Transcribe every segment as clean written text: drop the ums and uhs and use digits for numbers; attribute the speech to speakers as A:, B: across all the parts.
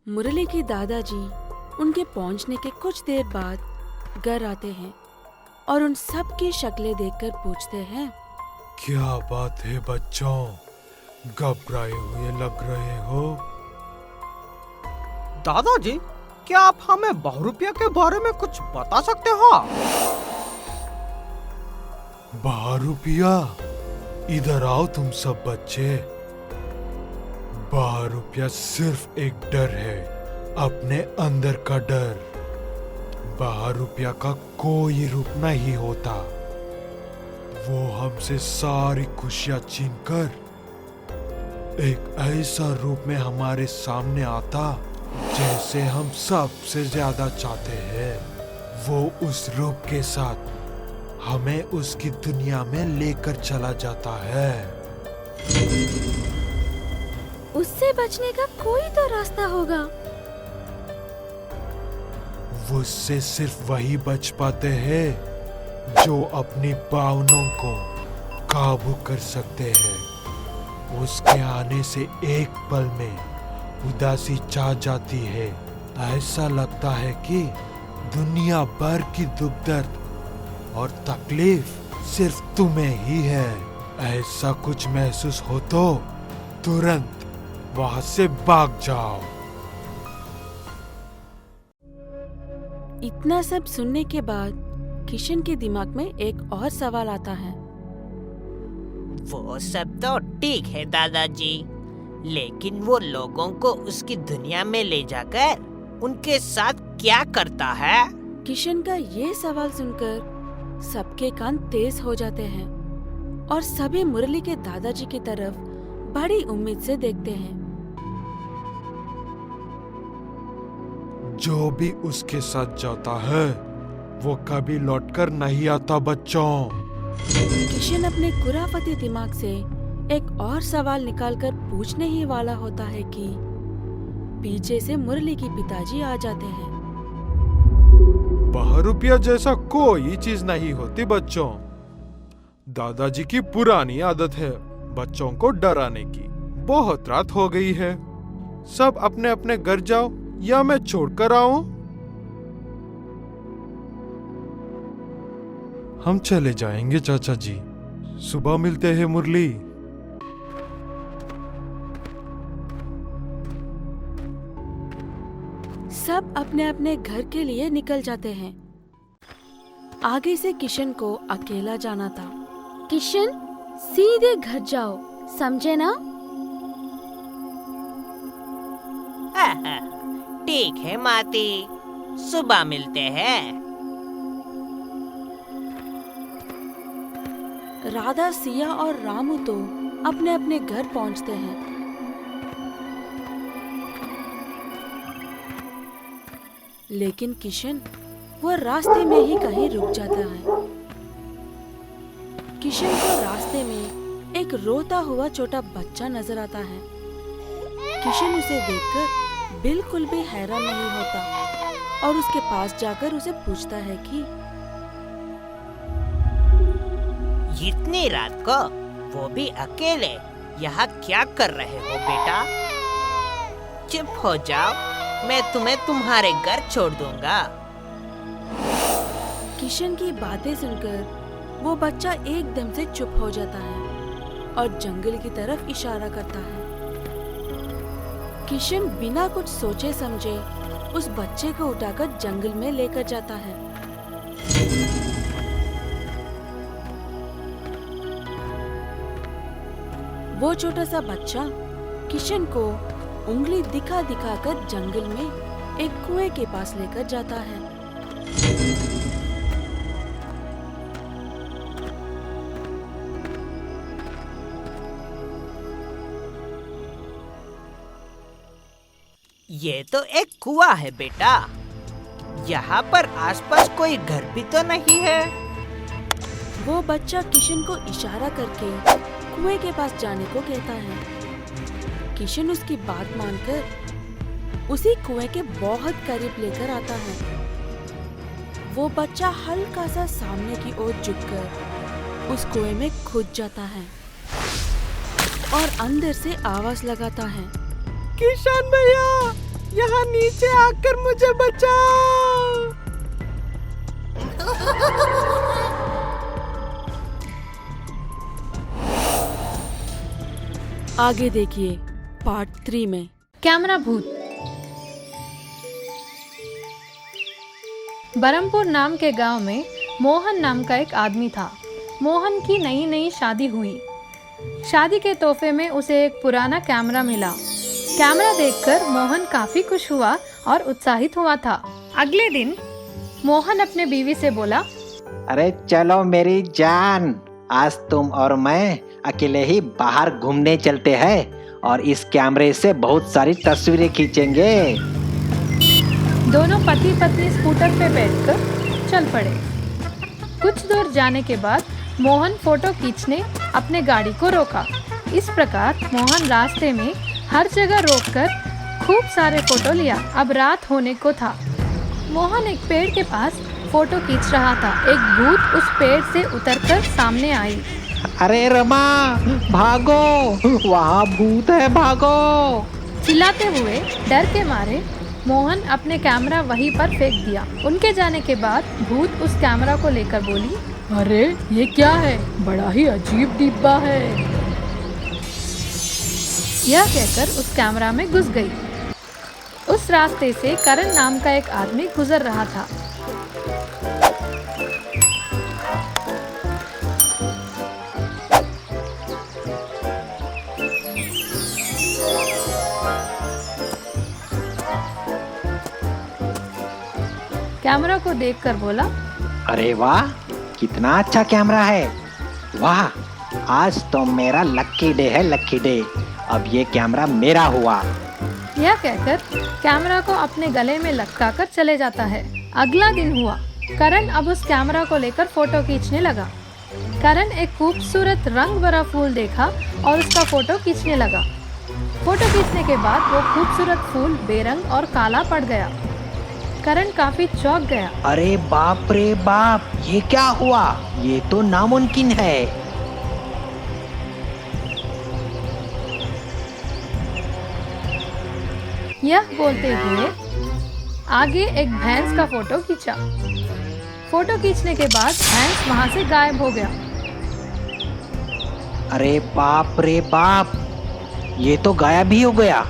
A: मुरली के दादाजी उनके पहुंचने के कुछ देर बाद घर आते हैं और उन सब की शक्लें देखकर पूछते हैं,
B: क्या बात है बच्चों, घबराए हुए लग रहे हो?
C: दादाजी, क्या आप हमें बहुरूपिया के बारे में कुछ बता सकते हो?
B: बहुरूपिया, इधर आओ तुम सब बच्चे। बहुरूपिया सिर्फ एक डर है, अपने अंदर का डर। बहुरूपिया का कोई रूप नहीं होता। वो हमसे सारी खुशियां छीनकर एक ऐसा रूप में हमारे सामने आता जैसे हम सबसे ज्यादा चाहते हैं। वो उस रूप के साथ हमें उसकी दुनिया में लेकर चला जाता है।
A: उससे बचने का कोई तो रास्ता होगा।
B: उससे सिर्फ वही बच पाते हैं जो अपनी भावनाओं को काबू कर सकते हैं। उसके आने से एक पल में उदासी छा जाती है। ऐसा लगता है कि दुनिया भर की दुख दर्द और तकलीफ सिर्फ तुम्हें ही है। ऐसा कुछ महसूस हो तो तुरंत वहां से भाग जाओ।
A: इतना सब सुनने के बाद किशन के दिमाग में एक और सवाल आता है।
D: वो सब तो ठीक है दादाजी, लेकिन वो लोगों को उसकी दुनिया में ले जाकर उनके साथ क्या करता है?
A: किशन का ये सवाल सुनकर सबके कान तेज हो जाते हैं और सभी मुरली के दादाजी की तरफ बड़ी उम्मीद से देखते हैं।
B: जो भी उसके साथ जाता है वो कभी लौटकर नहीं आता बच्चों।
A: किशन अपने खुराफती दिमाग से एक और सवाल निकालकर पूछने ही वाला होता है कि पीछे से मुरली के पिताजी आ जाते हैं।
B: बहुरूपिया जैसा कोई चीज नहीं होती बच्चों। दादाजी की पुरानी आदत है बच्चों को डराने की। बहुत रात हो गई है, सब अपने अपने घर जाओ या मैं छोड़कर आऊं? हम चले जाएंगे चाचा जी, सुबह मिलते हैं मुरली।
A: सब अपने अपने घर के लिए निकल जाते हैं। आगे से किशन को अकेला जाना था। किशन, सीधे घर जाओ, समझे ना?
D: ठीक है माती, सुबह मिलते हैं।
A: राधा, सिया और रामू तो अपने अपने घर पहुंचते हैं। लेकिन किशन वो रास्ते में ही कहीं रुक जाता है। किशन को रास्ते में एक रोता हुआ छोटा बच्चा नजर आता है। किशन उसे देखकर बिल्कुल भी हैरान नहीं होता और उसके पास जाकर उसे पूछता है कि
D: इतनी रात को वो भी अकेले यहाँ क्या कर रहे हो बेटा? चुप हो जाओ, मैं तुम्हें तुम्हारे घर छोड़ दूंगा।
A: किशन की बातें सुनकर वो बच्चा एकदम से चुप हो जाता है और जंगल की तरफ इशारा करता है। किशन बिना कुछ सोचे समझे उस बच्चे को उठाकर जंगल में लेकर जाता है। वो छोटा सा बच्चा किशन को उंगली दिखा दिखा कर जंगल में एक कुएं के पास लेकर जाता है।
D: ये तो एक कुआं है बेटा। यहाँ पर आसपास कोई घर भी तो नहीं है।
A: वो बच्चा किशन को इशारा करके कुएं के पास जाने को कहता है। किशन उसकी बात मानकर उसी कुएं के बहुत करीब लेकर आता है। वो बच्चा हल्का सा सामने की ओर झुककर उस कुएं में कूद जाता है और अंदर से आवाज लगाता है,
C: किशन भैया, यहाँ नीचे आकर मुझे बचाओ।
A: आगे देखिए पार्ट 3 में।
E: कैमरा भूत। बरमपुर नाम के गांव में मोहन नाम का एक आदमी था। मोहन की नई नई शादी हुई। शादी के तोहफे में उसे एक पुराना कैमरा मिला। कैमरा देखकर मोहन काफी खुश हुआ और उत्साहित हुआ था। अगले दिन मोहन अपने बीवी से बोला,
F: अरे चलो मेरी जान, आज तुम और मैं अकेले ही बाहर घूमने चलते हैं और इस कैमरे से बहुत सारी तस्वीरें खींचेंगे।
E: दोनों पति पत्नी स्कूटर पे बैठकर चल पड़े। कुछ दूर जाने के बाद मोहन फोटो खींचने अपने गाड़ी को रोका। इस प्रकार मोहन रास्ते में हर जगह रोककर खूब सारे फोटो लिया। अब रात होने को था। मोहन एक पेड़ के पास फोटो खींच रहा था। एक भूत उस पेड़ से उतरकर सामने आई।
F: अरे रमा, भागो, वहाँ भूत है, भागो।
E: चिल्लाते हुए डर के मारे मोहन अपने कैमरा वहीं पर फेंक दिया। उनके जाने के बाद भूत उस कैमरा को लेकर बोली,
A: अरे ये क्या है, बड़ा ही अजीब डिब्बा है।
E: यह कहकर उस कैमरा में घुस गई। उस रास्ते से करण नाम का एक आदमी गुजर रहा था। कैमरा को देखकर बोला,
F: अरे वाह, कितना अच्छा कैमरा है। वाह, आज तो मेरा लक्की डे है, लक्की डे। अब ये कैमरा मेरा हुआ।
E: यह कहकर कैमरा को अपने गले में लटकाकर चले जाता है। अगला दिन हुआ। करण अब उस कैमरा को लेकर फोटो खींचने लगा। करण एक खूबसूरत रंग भरा फूल देखा और उसका फोटो खींचने लगा। फोटो खींचने के बाद वो खूबसूरत फूल बेरंग और काला पड़ गया। करण काफी चौंक गया।
F: अरे बाप रे बाप, ये क्या हुआ? ये तो नामुमकिन है।
E: यह बोलते हुए आगे एक भैंस का फोटो खींचा। फोटो खींचने के बाद भैंस वहां से गायब हो गया।
F: अरे बाप रे बाप, ये तो गायब ही हो गया।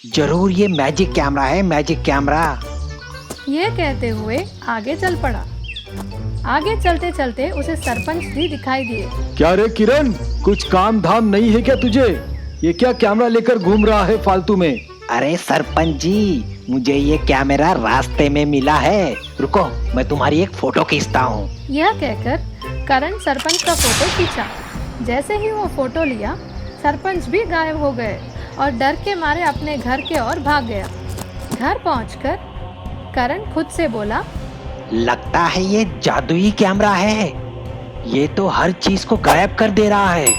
F: जरूर ये मैजिक कैमरा है, मैजिक कैमरा।
E: यह कहते हुए आगे चल पड़ा। आगे चलते चलते उसे सरपंच भी दिखाई दिए।
B: क्या रे किरण, कुछ काम धाम नहीं है क्या तुझे? ये क्या कैमरा लेकर घूम रहा है फालतू में?
F: अरे सरपंच जी, मुझे ये कैमरा रास्ते में मिला है। रुको, मैं तुम्हारी एक फोटो खींचता हूँ।
E: यह कहकर करण सरपंच का फोटो खींचा। जैसे ही वो फोटो लिया, सरपंच भी गायब हो गए और डर के मारे अपने घर के ओर भाग गया। घर पहुंचकर करण खुद से बोला,
F: लगता है ये जादुई कैमरा है। ये तो हर चीज को गायब कर दे रहा है।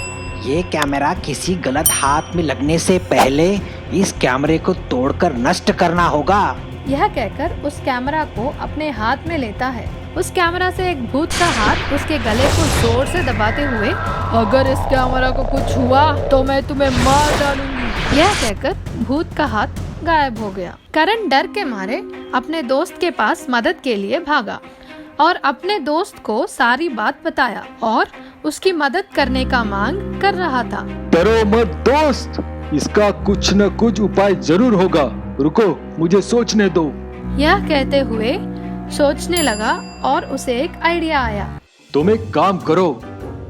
F: ये कैमरा किसी गलत हाथ में लगने से पहले इस कैमरे को तोड़कर नष्ट करना होगा।
E: यह कहकर उस कैमरा को अपने हाथ में लेता है। उस कैमरा से एक भूत का हाथ उसके गले को जोर से दबाते हुए,
A: अगर इस कैमरा को कुछ हुआ तो मैं तुम्हें मार डालूंगी।
E: यह कहकर भूत का हाथ गायब हो गया। करण डर के मारे अपने दोस्त के पास मदद के लिए भागा और अपने दोस्त को सारी बात बताया और उसकी मदद करने का मांग कर रहा था।
B: डरो मत दोस्त, इसका कुछ न कुछ उपाय जरूर होगा। रुको, मुझे सोचने दो।
E: यह कहते हुए सोचने लगा और उसे एक आइडिया आया।
B: तुम एक काम करो,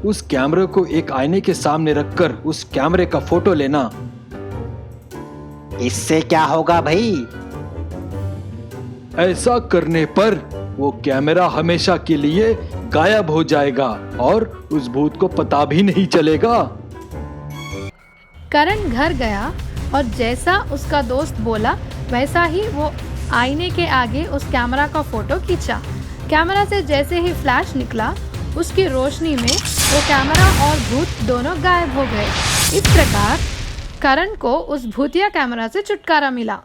B: उस कैमरे को एक आईने के सामने रखकर उस कैमरे का फोटो लेना।
F: इससे क्या होगा भाई?
B: ऐसा करने पर वो कैमरा हमेशा के लिए गायब हो जाएगा और उस भूत को पता भी नहीं चलेगा।
E: करण घर गया और जैसा उसका दोस्त बोला वैसा ही वो आईने के आगे उस कैमरा का फोटो खींचा। कैमरा से जैसे ही फ्लैश निकला, उसकी रोशनी में वो कैमरा और भूत दोनों गायब हो गए। इस प्रकार करण को उस भूतिया कैमरा से छुटकारा मिला।